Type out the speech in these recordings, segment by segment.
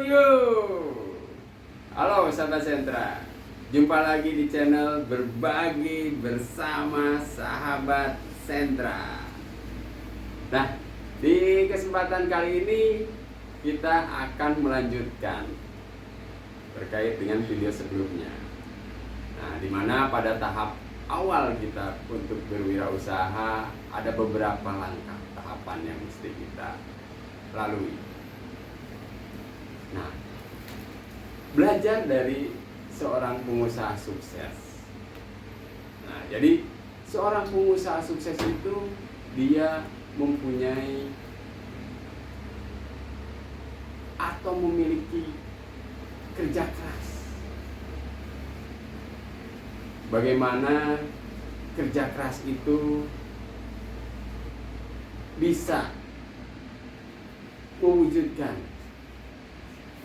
yo. Halo sahabat sentra. Jumpa lagi di channel Berbagi Bersama Sahabat Sentra. Nah, di kesempatan kali ini kita akan melanjutkan terkait dengan video sebelumnya. Nah, di mana pada tahap awal kita untuk berwirausaha ada beberapa langkah tahapan yang mesti kita lalui. Nah, belajar dari seorang pengusaha sukses. Nah, jadi seorang pengusaha sukses itu dia mempunyai atau memiliki kerja keras. Bagaimana kerja keras itu bisa mewujudkan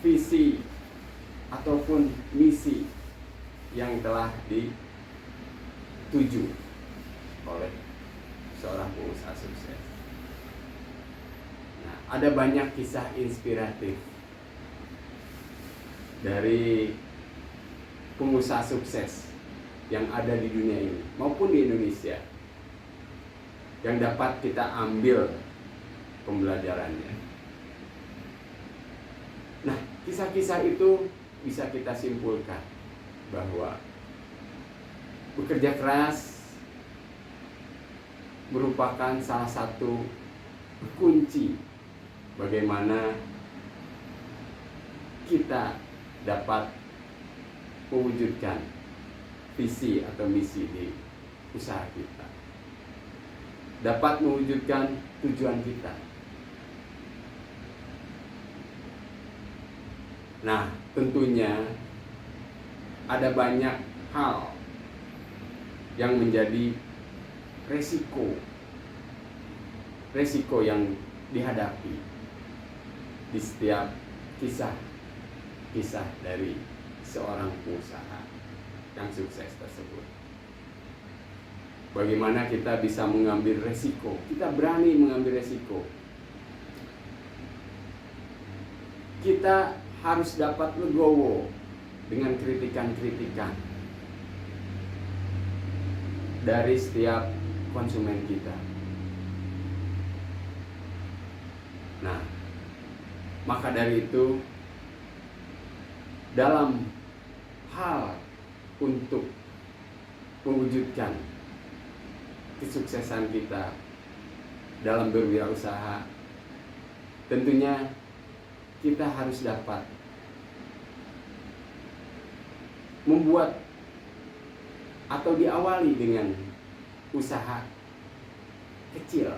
visi ataupun misi yang telah dituju oleh seorang pengusaha sukses. Nah, ada banyak kisah inspiratif dari pengusaha sukses yang ada di dunia ini maupun di Indonesia yang dapat kita ambil pembelajarannya. Nah, kisah-kisah itu bisa kita simpulkan bahwa bekerja keras merupakan salah satu kunci bagaimana kita dapat mewujudkan visi atau misi di usaha kita, dapat mewujudkan tujuan kita. Nah, tentunya ada banyak hal yang menjadi resiko yang dihadapi di setiap kisah dari seorang pengusaha yang sukses tersebut. Bagaimana kita bisa mengambil resiko? Kita berani mengambil resiko. Kita harus dapat legowo dengan kritikan-kritikan dari setiap konsumen kita. Nah, maka dari itu dalam hal untuk mewujudkan kesuksesan kita dalam berwirausaha, tentunya kita harus dapat membuat atau diawali dengan usaha kecil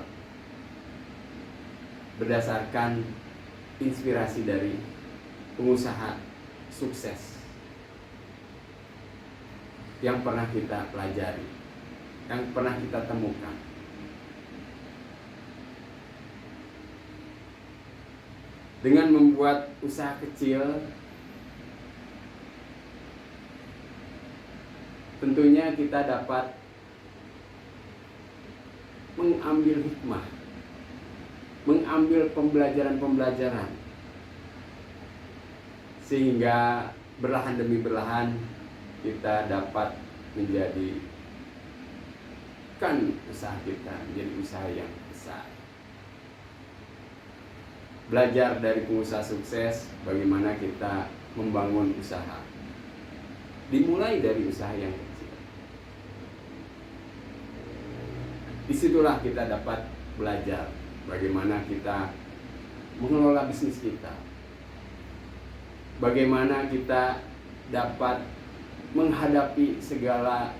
berdasarkan inspirasi dari pengusaha sukses yang pernah kita pelajari, yang pernah kita temukan. Dengan membuat usaha kecil, tentunya kita dapat mengambil hikmah, mengambil pembelajaran-pembelajaran, sehingga berlahan demi berlahan kita dapat menjadikan usaha kita menjadi usaha yang besar. Belajar dari pengusaha sukses bagaimana kita membangun usaha. Dimulai dari usaha yang kecil. Disitulah kita dapat belajar bagaimana kita mengelola bisnis kita. Bagaimana kita dapat menghadapi segala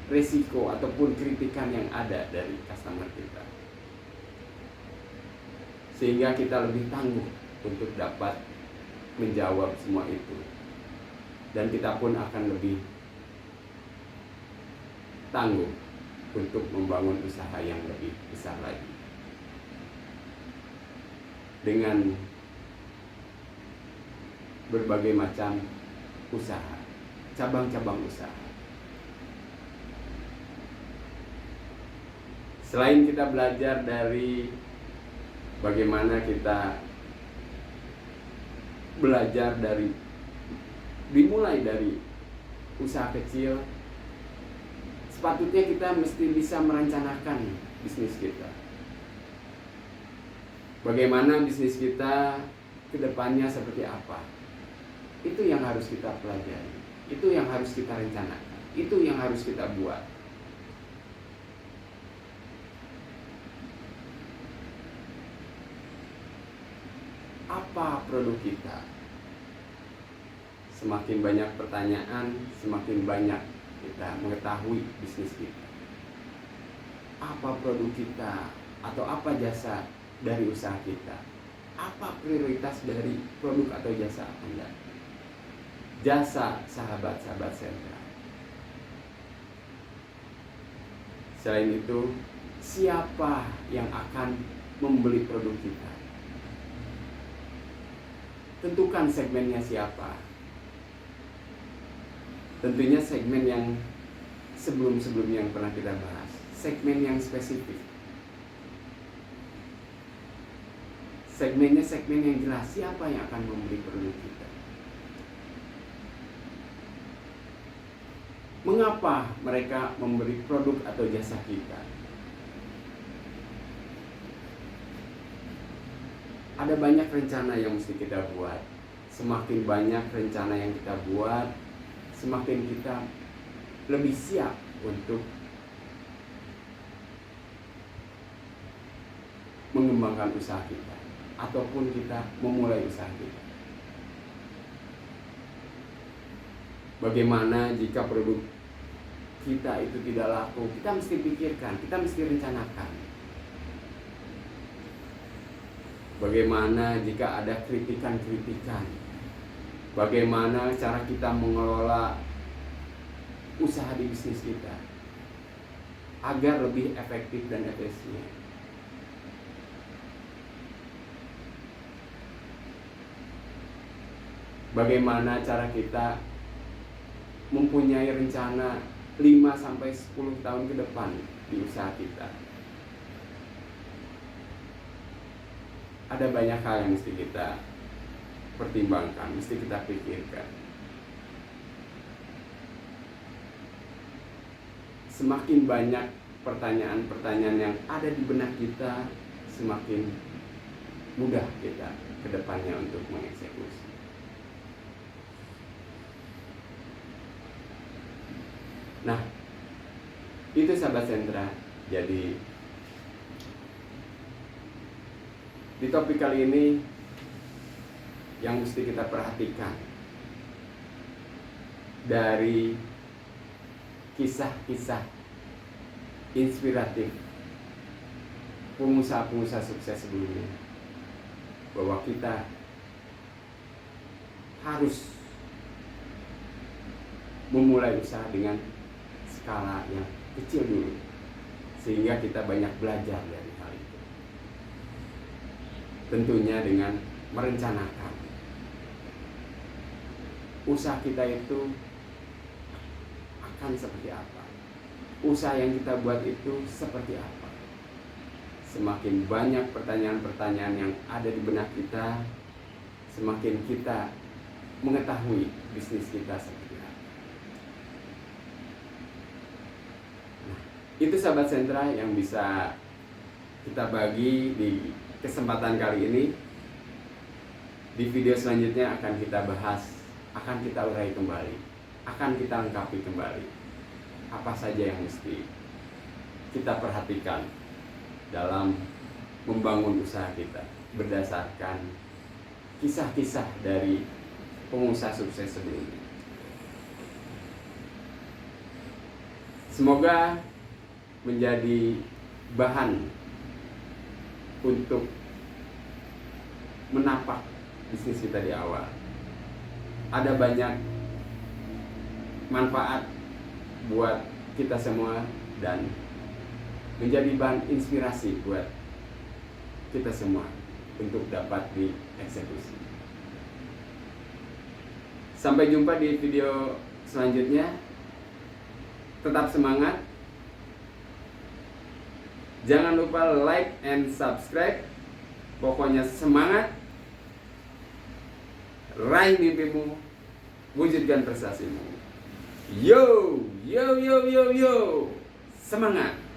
risiko ataupun kritikan yang ada dari customer kita. Sehingga kita lebih tangguh untuk dapat menjawab semua itu. Dan kita pun akan lebih tangguh untuk membangun usaha yang lebih besar lagi. Dengan berbagai macam usaha, cabang-cabang usaha. Selain kita belajar dari bagaimana kita belajar dimulai dari usaha kecil, sepatutnya kita mesti bisa merencanakan bisnis kita. Bagaimana bisnis kita ke depannya seperti apa? Itu yang harus kita pelajari. Itu yang harus kita rencanakan. Itu yang harus kita buat. Apa produk kita? Semakin banyak pertanyaan, semakin banyak kita mengetahui bisnis kita. Apa produk kita atau apa jasa dari usaha kita? Apa prioritas dari produk atau jasa Anda? Jasa sahabat-sahabat sentra. Selain itu, siapa yang akan membeli produk kita? Tentukan segmennya siapa. Tentunya segmen yang sebelum-sebelumnya yang pernah kita bahas. Segmen yang spesifik. Segmennya segmen yang jelas. Siapa yang akan membeli produk kita? Mengapa mereka memberi produk atau jasa kita? Ada banyak rencana yang mesti kita buat. Semakin banyak rencana yang kita buat, semakin kita lebih siap untuk mengembangkan usaha kita ataupun kita memulai usaha kita. Bagaimana jika produk kita itu tidak laku? Kita mesti pikirkan, kita mesti rencanakan. Bagaimana jika ada kritikan-kritikan? Bagaimana cara kita mengelola usaha di bisnis kita agar lebih efektif dan efisien? Bagaimana cara kita mempunyai rencana 5-10 tahun ke depan di usaha kita? Ada banyak hal yang mesti kita pertimbangkan, mesti kita pikirkan. Semakin banyak pertanyaan-pertanyaan yang ada di benak kita, semakin mudah kita ke depannya untuk mengeksekusi. Nah, itu sahabat sentra. Jadi di topik kali ini yang mesti kita perhatikan dari kisah-kisah inspiratif pengusaha-pengusaha sukses sebelumnya, bahwa kita harus memulai usaha dengan skala yang kecil dulu, sehingga kita banyak belajar dari hal itu. Tentunya dengan merencanakan usaha kita itu akan seperti apa, usaha yang kita buat itu seperti apa. Semakin banyak pertanyaan-pertanyaan yang ada di benak kita, semakin kita mengetahui bisnis kita seperti apa. Nah, itu sahabat sentra yang bisa kita bagi di kesempatan kali ini. Di video selanjutnya akan kita bahas, akan kita urai kembali, akan kita lengkapi kembali apa saja yang mesti kita perhatikan dalam membangun usaha kita berdasarkan kisah-kisah dari pengusaha sukses sebelumnya. Semoga menjadi bahan untuk menapak bisnis kita di awal. Ada banyak manfaat buat kita semua dan menjadi bahan inspirasi buat kita semua untuk dapat dieksekusi. Sampai jumpa di video selanjutnya. Tetap semangat. Jangan lupa like and subscribe. Pokoknya semangat. raih mimpimu, wujudkan prestasimu. Yo, yo, yo, yo, yo, semangat!